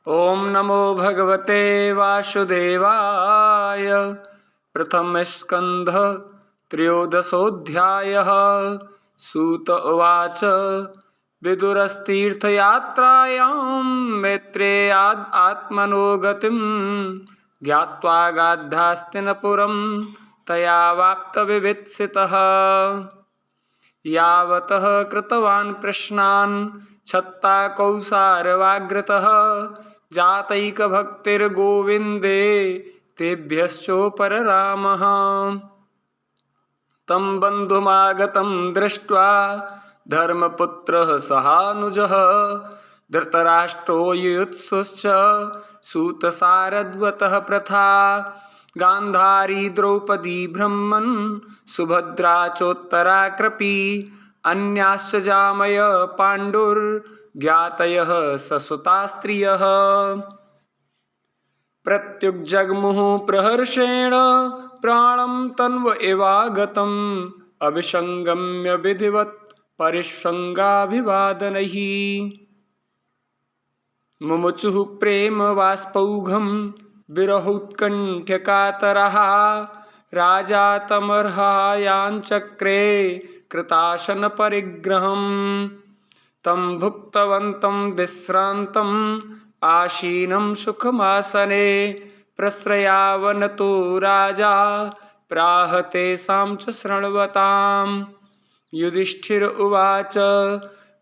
ओम नमो भगवते वासुदेवाय। प्रथम स्कंध त्रयोदशोऽध्यायः। सूत उवाच विदुरस्तीर्थयात्रायां मैत्रेयाद् आत्मनो गतिं ज्ञात्वा गाद्धास्तिनपुरं तया वाप्तविवित्सितः। यावतः कृतवान् प्रश्नान् छत्ता कौसारवाग्रतः जातैकभक्तिर्गोविन्दे तेभ्यश्चोपररामः। तं बन्धुमागतं दृष्ट्वा धर्मपुत्रः सहानुजः धृतराष्ट्रो युयुत्सुश्च सूतसारद्वतः प्रथा गान्धारी द्रौपदी ब्रह्मन् सुभद्रा चोत्तरा कृपी अन्याश्च जामय पाण्डुर्ज्ञातयः ससुता स्त्रियः। प्रत्युग्जग्मुः प्रहर्षेण प्राणं तन्व एवागतम् अभिसंगम्य विधिवत् परिष्वङ्गाभिवादनैः। मुमुचुः प्रेम वाष्पौघं विरहोत्कण्ठ्यकातरः राजा तमर्हायाञ्चक्रे कृताशन परिग्रहम्। तं भुक्तवन्तं विश्रान्तम् आसीनं सुखमासने प्रस्रयावनतो राजा प्राह तेषां च शृण्वताम्। युधिष्ठिर उवाच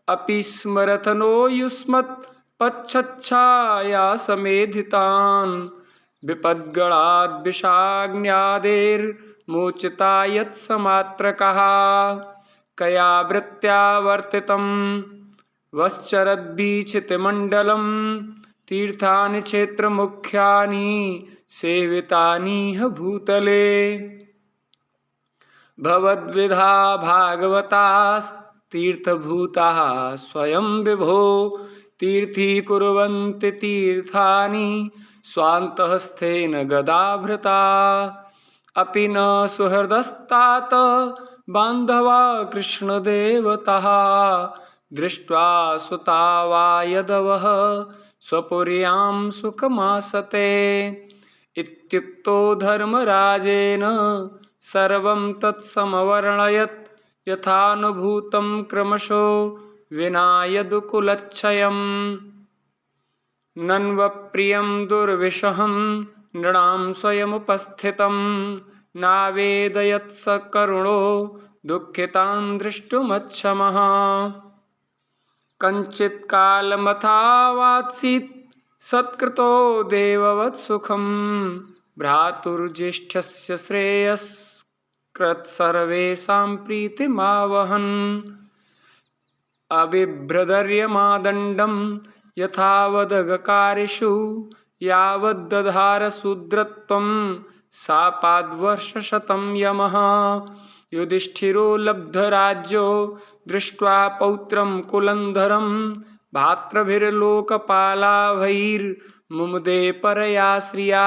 अपि स्मरथ नो युष्मत् पच्छच्छायासमेधितान् विपद्गणाद् विषाग्न्यादेर्मोचिता यत्समात्रकः कया वृत्त्या वर्तितं वश्चरद्वीक्षितमण्डलम् तीर्थानि क्षेत्रमुख्यानि सेवितानिह भूतले। भवद्विधा भागवतास्तीर्थभूताः स्वयं विभो तीर्थीकुर्वन्ति तीर्थानि स्वान्तहस्तेन गदाभृता। अपि न सुहृदस्तात बान्धवा कृष्णदेवतः दृष्ट्वा सुता वा यदवः स्वपुर्यां सुखमासते। इत्युक्तो धर्मराजेन सर्वं तत्समवर्णयत् यथानुभूतं क्रमशो विना यदुकुलच्छयम्। नन्वप्रियं दुर्विषहं नृणां स्वयमुपस्थितं नावेदयत् स करुणो दुःखितान् दृष्टुमक्षमः। कञ्चित्कालमथावात्सीत् सत्कृतो देववत् सुखं भ्रातुर्ज्येष्ठस्य श्रेयस्कृत् सर्वेषां प्रीतिमावहन्। अबिभ्रदर्यमादण्डं यथावदगकारिषु यावद्दधार शूद्रत्वं शापाद्वर्षशतं यमः। युधिष्ठिरो लब्धराज्यो दृष्ट्वा पौत्रं कुलन्धरं भातृभिर्लोकपालाभैर्मुमुदे परया श्रिया।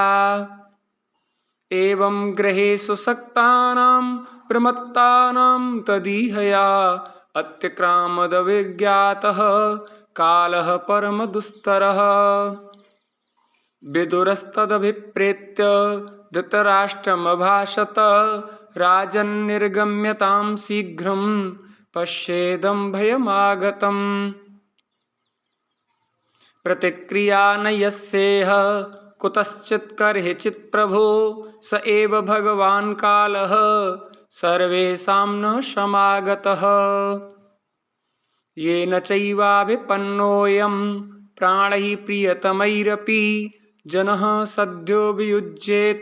एवं गृहेषु सक्तानां प्रमत्तानां तदीहया अत्यक्रामदविज्ञातः कालः परमदुस्तरः। विदुरस्तदभिप्रेत्य धृतराष्ट्रमभाषत राजन्निर्गम्यतां शीघ्रं पश्येदं भयमागतम्। प्रतिक्रिया न यस्येह कुतश्चित् कर्हिचित् प्रभो स एव भगवान् कालः सर्वेषां न समागतः। येन चैवाभिपन्नोऽयं प्राणैः प्रियतमैरपि जनः सद्यो वियुज्येत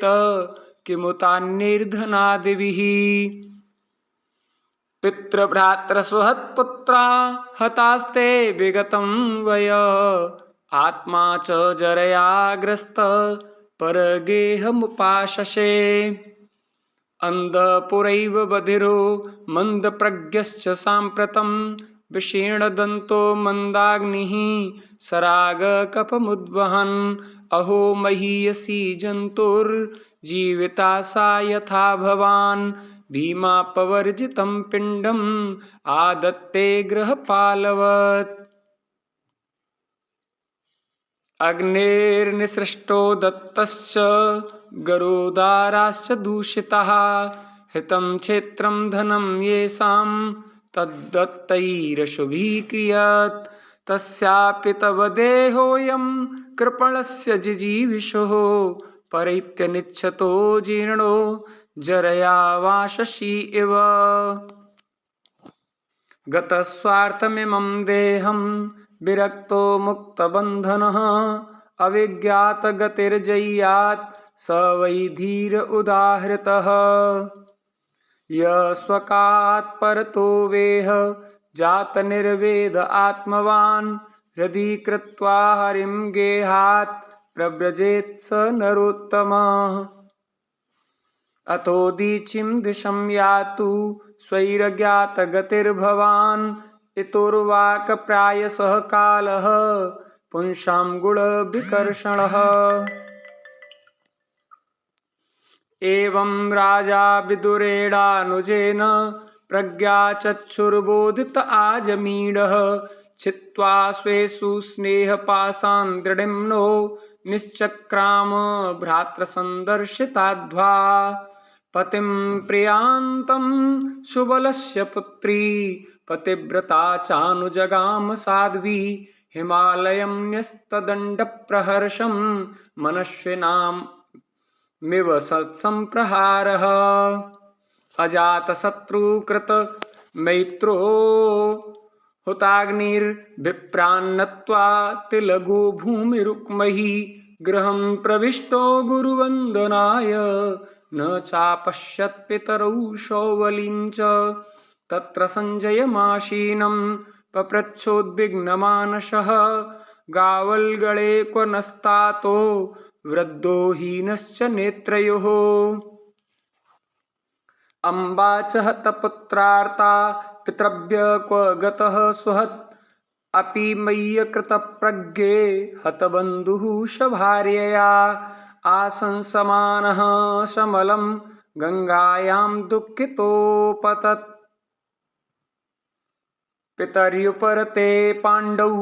किमुतान्निर्धनादिभिः। पितृभ्रातृसुहृत्पुत्रा हतास्ते विगतं वय आत्मा च जरयाग्रस्त परगेहमुपाशसे। अन्धपुरैव बधिरो मन्दप्रज्ञश्च साम्प्रतं विशीर्णदन्तो मन्दाग्निः सरागकफमुद्वहन्। अहो महीयसी जन्तुर्जीविता सा यथा भवान् भीमापवर्जितं पिण्डम् आदत्ते गृहपालवत्। अग्नेर्निसृष्टो दत्तश्च गरोदाराश्च दूषिताः हितं क्षेत्रं धनं येषां तद्दत्तैरशुभिः क्रियत् तस्यापि तव देहोऽयं कृपणस्य जिजीविषुः परित्यनिच्छतो जीर्णो जरया वाशसि इव गतस्वार्थमिमं देहं विरक्तो मुक्तबन्धनः अविज्ञातगतिर्जय्यात् स वै धीर उदाहृतः य स्वकात् परतो वेह जातनिर्वेद आत्मवान् हृदि कृत्वा हरिं गेहात् प्रव्रजेत् स नरोत्तमः अतो दीचिं दिशं यातु स्वैरज्ञातगतिर्भवान् इतोर्वाक्प्रायसः कालः पुंसां गुणविकर्षणः एवं राजा विदुरेणानुजेन प्रज्ञाचक्षुर्बोधित आजमीढः छित्त्वा स्वेषु स्नेहपाशान् दृढिम्नो निश्चक्राम भ्रातृसन्दर्शिताध्वा पतिं प्रियान्तं सुबलस्य पुत्री पतिव्रता चानुजगाम साध्वी हिमालयं न्यस्तदण्डप्रहर्षं मनस्विनामिव सत्सम्प्रहारः अजातशत्रुकृत मैत्रो हुताग्निर्विप्रान्नत्वा तिलगो भूमिरुक्महि गृहं प्रविष्टो गुरुवन्दनाय न चापश्यत् पितरौ शौवलीं च तत्र सञ्जयमासीनं पप्रच्छोद्विग्नमानसः गावल्गळे क्व नस्तातो वृद्धो हीनश्च नेत्रयोः अम्बा च हतपुत्रार्ता पितृभ्य क्व गतः सुहत् अपि मय्यकृतप्रज्ञे हतबन्धुः सभार्यया आशंसमानः समलं गङ्गायां दुःखितोपतत् पितर्युपरते पाण्डौ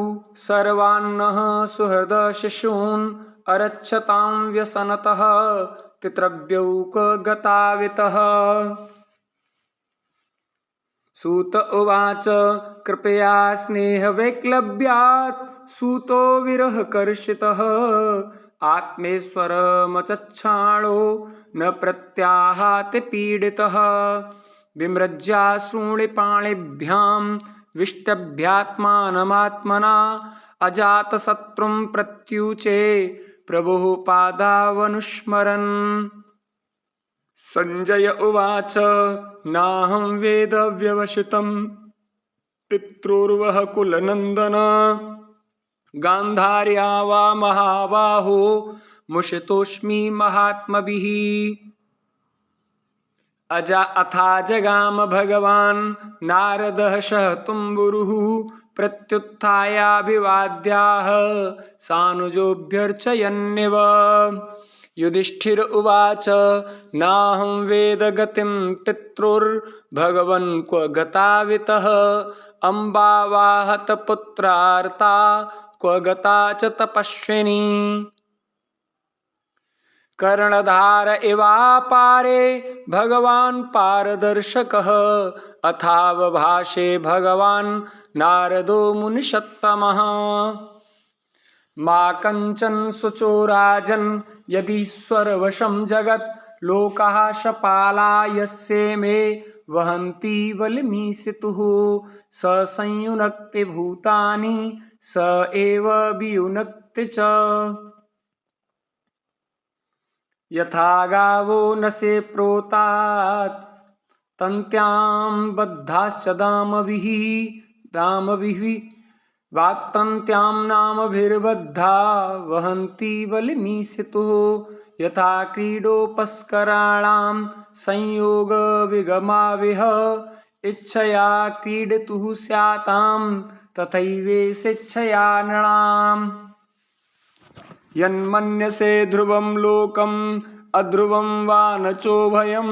सर्वान्नः सुहृदशिशून् अरक्षतां व्यसनतः पितृभ्यौ गतावितः सूत उवाच कृपया स्नेहवैक्लव्यात् सूतो विरहकर्षितः आत्मेश्वरमचक्षाणो न प्रत्याहाति पीडितः विमृज्याश्रूणिपाणिभ्यां विष्टभ्यात्मानमात्मना अजातशत्रुं प्रत्यूचे प्रभुः पादावनुस्मरन् संजय उवाच नाहं वेद व्यवसितं पितृर्वः कुलनन्दन गान्धार्या वा महाबाहो मुषितोऽस्मि महात्मभिः अथा जगाम भगवान् नारदः सह तुम्बुरुः प्रत्युत्थायाभिवाद्याः सानुजोऽभ्यर्चयन्निव युधिष्ठिर उवाच नाहं वेद गतिं पितृर्भगवन् क्व गतावितः अम्बा वा हतपुत्रार्ता क्व गता च तपस्विनी कर्णधार इवापारे भगवान् पारदर्शकः अथावभाषे भगवान् नारदो मुनिषत्तमः मा कञ्चन शुचो राजन् यदीश्वरवशं जगत् लोकाः शपाला यस्य मे वहन्ति बलिमीशितुः स संयुनक्ति भूतानि स एव वियुनक्ति च यथा गावो नसे प्रोतात् तन्त्यां बद्धाश्च दामभिः वाक्तन्त्यां नामभिर्बद्धा वहन्ति बलिमीशितुः यथा क्रीडोपस्कराणां संयोग विगमाविह इच्छया क्रीडितुः स्यातां तथैवेशिच्छया नृणाम् यन्मन्यसे ध्रुवं लोकम् अध्रुवं वा न चोभयं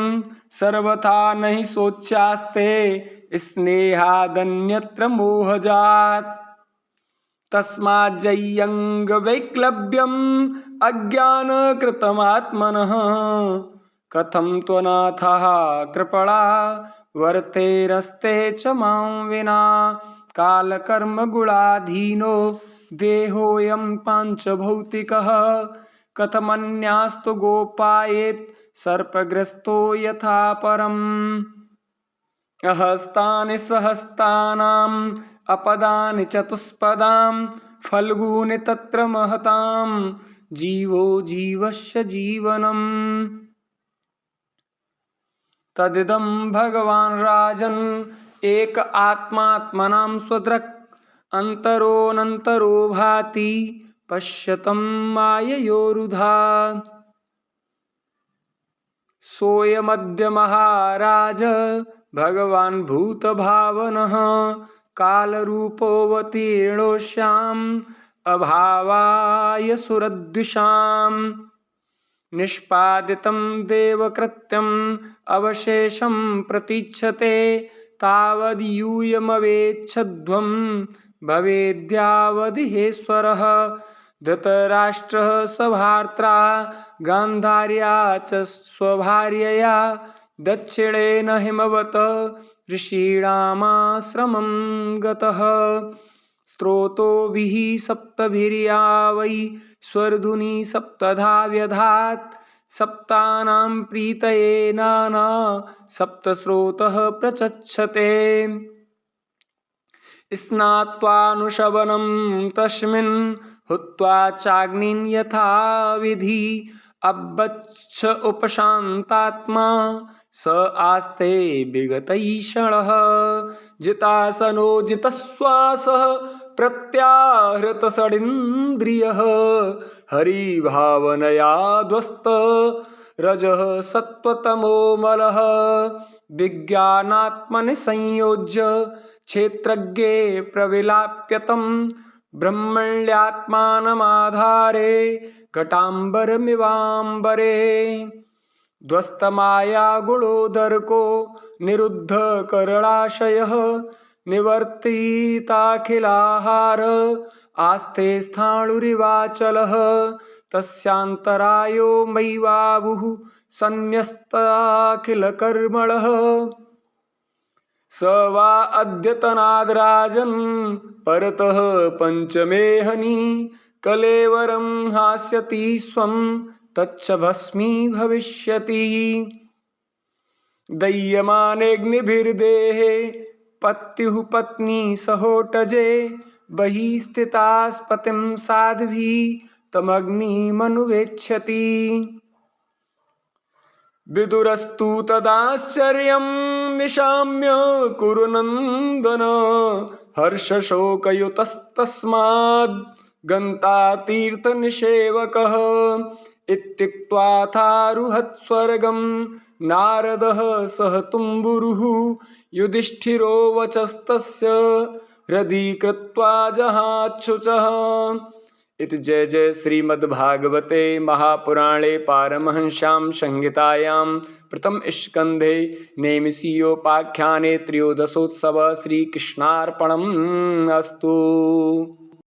सर्वथा नहि शोच्यास्ते स्नेहादन्यत्र मोहजात् तस्माज्जय्यङ्गवैक्लव्यम् अज्ञानकृतमात्मनः कथं त्वनाथः कृपणा वर्तेरस्ते च मां विना कालकर्मगुणाधीनो देहोऽयं पाञ्चभौतिकः कथमन्यास्तु गोपायेत् सर्पग्रस्तो यथा परम् अहस्तानि सहस्तानाम् अपदानि चतुष्पदां फल्गूनि तत्र महतां जीवो जीवस्य जीवनम् तदिदं भगवान् राजन् एक आत्मात्मनां स्वदृक् अन्तरोऽनन्तरो भाति पश्यतं माययोरुधा सोऽयमद्य महाराज भगवान् भूतभावनः कालरूपोऽवतीर्णोऽस्याम् अभावाय सुरद्विषाम् निष्पादितं देवकृत्यम् अवशेषं प्रतीच्छते तावद्यूयमवेच्छध्वं भवेद्यावदिहेश्वरः धृतराष्ट्रः सभार्त्रा गान्धार्या च स्वभार्यया दक्षिणेन हिमवत् ऋषीणामाश्रमं गतः स्रोतोभिः सप्तभिर्या वै स्वर्धुनी सप्तधा व्यधात् सप्तानां प्रीतये नाना सप्तस्रोतः प्रचक्षते स्नात्वानुशवनं तस्मिन् हुत्वा चाग्निं यथा विधि अब्बच्छ उपशान्तात्मा स आस्ते विगतैषणः जितासनो जितश्वासः प्रत्याहृतषडिन्द्रियः हरिभावनया ध्वस्त रजः सत्त्वतमोमलः विज्ञानात्मनि संयोज्य क्षेत्रज्ञे प्रविलाप्यतं ब्रह्मण्यात्मानमाधारे घटाम्बरमिवाम्बरे ध्वस्तमाया गुणोदर्को निरुद्ध करणाशयः निवर्तिताखिलाहार आस्ते स्थाणुरिवाचलः तस्यान्तरायो मैवाबुः संन्यस्ताखिलकर्मणः स वा अद्यतनाद्राजन् परतः पञ्चमेहनि कलेवरं हास्यति स्वं तच्च भस्मी भविष्यति दह्यमानेऽग्निभिर्देहे पत्युः पत्नी सहोटजे बहिः स्थितास्पतिं साध्वी तमग्निमनुवेक्ष्यति विदुरस्तु तदाश्चर्यं निशाम्य कुरुनन्दन हर्षशोकयुतस्तस्माद् गन्ता तीर्थनिषेवकः इत्युक्त्वाथारुहत्स्वर्गं नारदः सह तुम्बुरुः युधिष्ठिरो वचस्तस्य हृदि कृत्वा जहाच्छुचः। इति जय जय श्रीमद्भागवते महापुराणे पारमहंस्यां संहितायां प्रथम स्कन्धे नैमिषीयोपाख्याने त्रयोदशोत्सव श्रीकृष्णार्पणम् अस्तु।